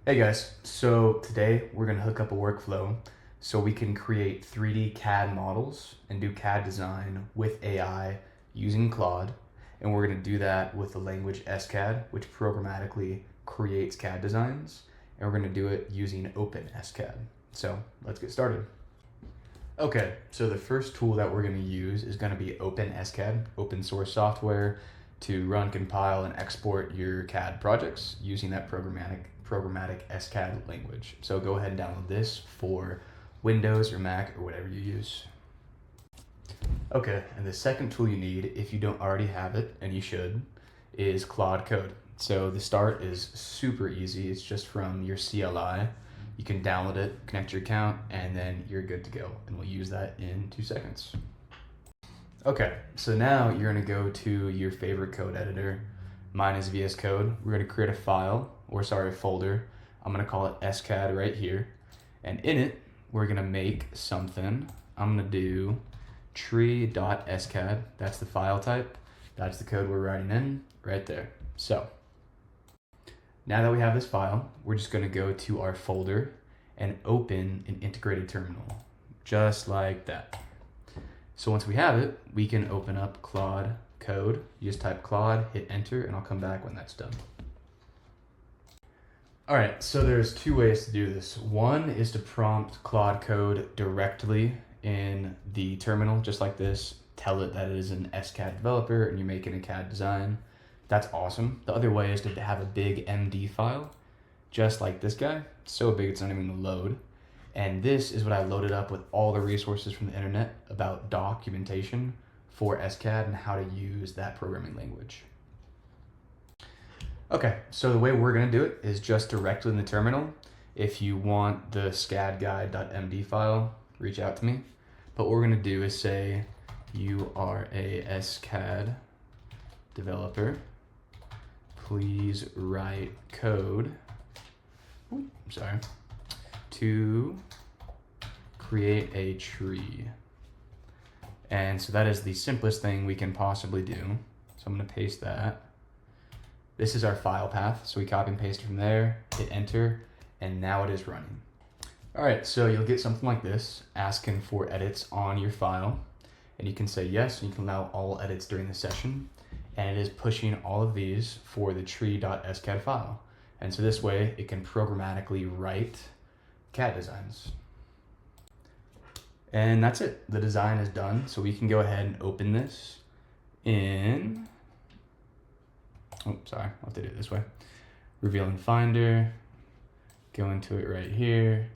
Hey guys, so today we're going to hook up a workflow so we can create 3D CAD models and do CAD design with AI using Claude. And we're going to do that with the language SCAD, which programmatically creates CAD designs. And we're going to do it using OpenSCAD. So let's get started. Okay, so the first tool that we're going to use is going to be OpenSCAD, open source software to run, compile, and export your CAD projects using that programmatic SCAD language. So go ahead and download this for Windows or Mac or whatever you use. Okay, and the second tool you need, if you don't already have it, and you should, is Claude Code. So the start is super easy. It's just from your CLI. You can download it, connect your account, and then you're good to go. And we'll use that in 2 seconds. Okay, so now you're gonna go to your favorite code editor. Mine is VS Code. We're gonna create a folder. I'm gonna call it SCAD right here. And in it, we're gonna make something. I'm gonna do tree.scad. That's the file type. That's the code we're writing in right there. So now that we have this file, we're just gonna go to our folder and open an integrated terminal, just like that. So once we have it, we can open up Claude Code. You just type Claude, hit enter, and I'll come back when that's done. All right, so there's 2 ways to do this. One is to prompt Claude Code directly in the terminal, just like this. Tell it that it is an SCAD developer and you're making a CAD design. That's awesome. The other way is to have a big MD file, just like this guy. So big it's not even gonna load. And this is what I loaded up with all the resources from the internet about documentation for SCAD and how to use that programming language. Okay, so the way we're gonna do it is just directly in the terminal. If you want the scadguide.md file, reach out to me. But what we're gonna do is say, you are a SCAD developer. Please write code, to create a tree. And so that is the simplest thing we can possibly do. So I'm gonna paste that. This is our file path. So we copy and paste it from there, hit enter, and now it is running. All right, so you'll get something like this, asking for edits on your file. And you can say yes, and you can allow all edits during the session. And it is pushing all of these for the tree.scad file. And so this way it can programmatically write CAD designs. And that's it. The design is done. So we can go ahead and open this in, I'll have to do it this way. Revealing Finder, go into it right here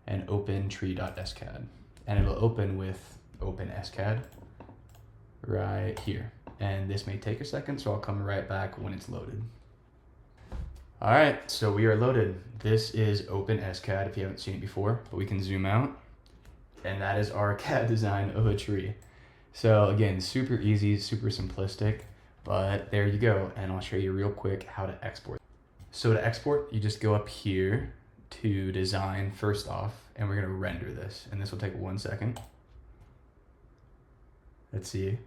and open tree.scad. And it'll open with OpenSCAD right here. And this may take a second, so I'll come right back when it's loaded. All right, so we are loaded. This is OpenSCAD if you haven't seen it before, but we can zoom out. And that is our CAD design of a tree. So again, super easy, super simplistic, but there you go. And I'll show you real quick how to export. So to export, you just go up here to design first off, and we're gonna render this. And this will take 1 second. Let's see.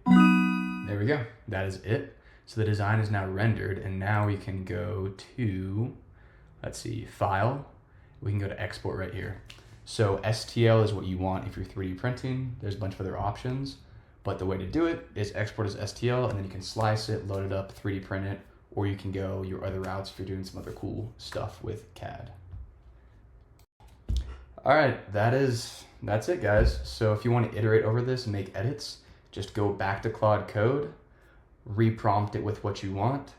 There we go. That is it. So the design is now rendered, and now we can go to, let's see, file. We can go to export right here. So STL is what you want if you're 3D printing. There's a bunch of other options, but the way to do it is export as STL, and then you can slice it, load it up, 3D print it, or you can go your other routes if you're doing some other cool stuff with CAD. All right, that's it, guys. So if you want to iterate over this and make edits, just go back to Claude Code, reprompt it with what you want,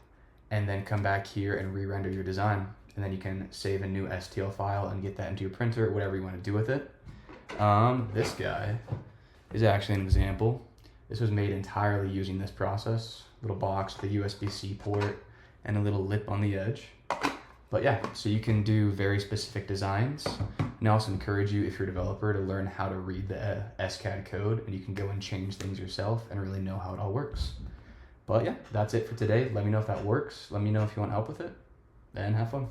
and then come back here and re-render your design. And then you can save a new STL file and get that into your printer, whatever you want to do with it. This guy is actually an example. This was made entirely using this process. Little box with a USB-C port and a little lip on the edge. But yeah, so you can do very specific designs. And I also encourage you, if you're a developer, to learn how to read the SCAD code, and you can go and change things yourself and really know how it all works. But yeah, that's it for today. Let me know if that works. Let me know if you want help with it, and have fun.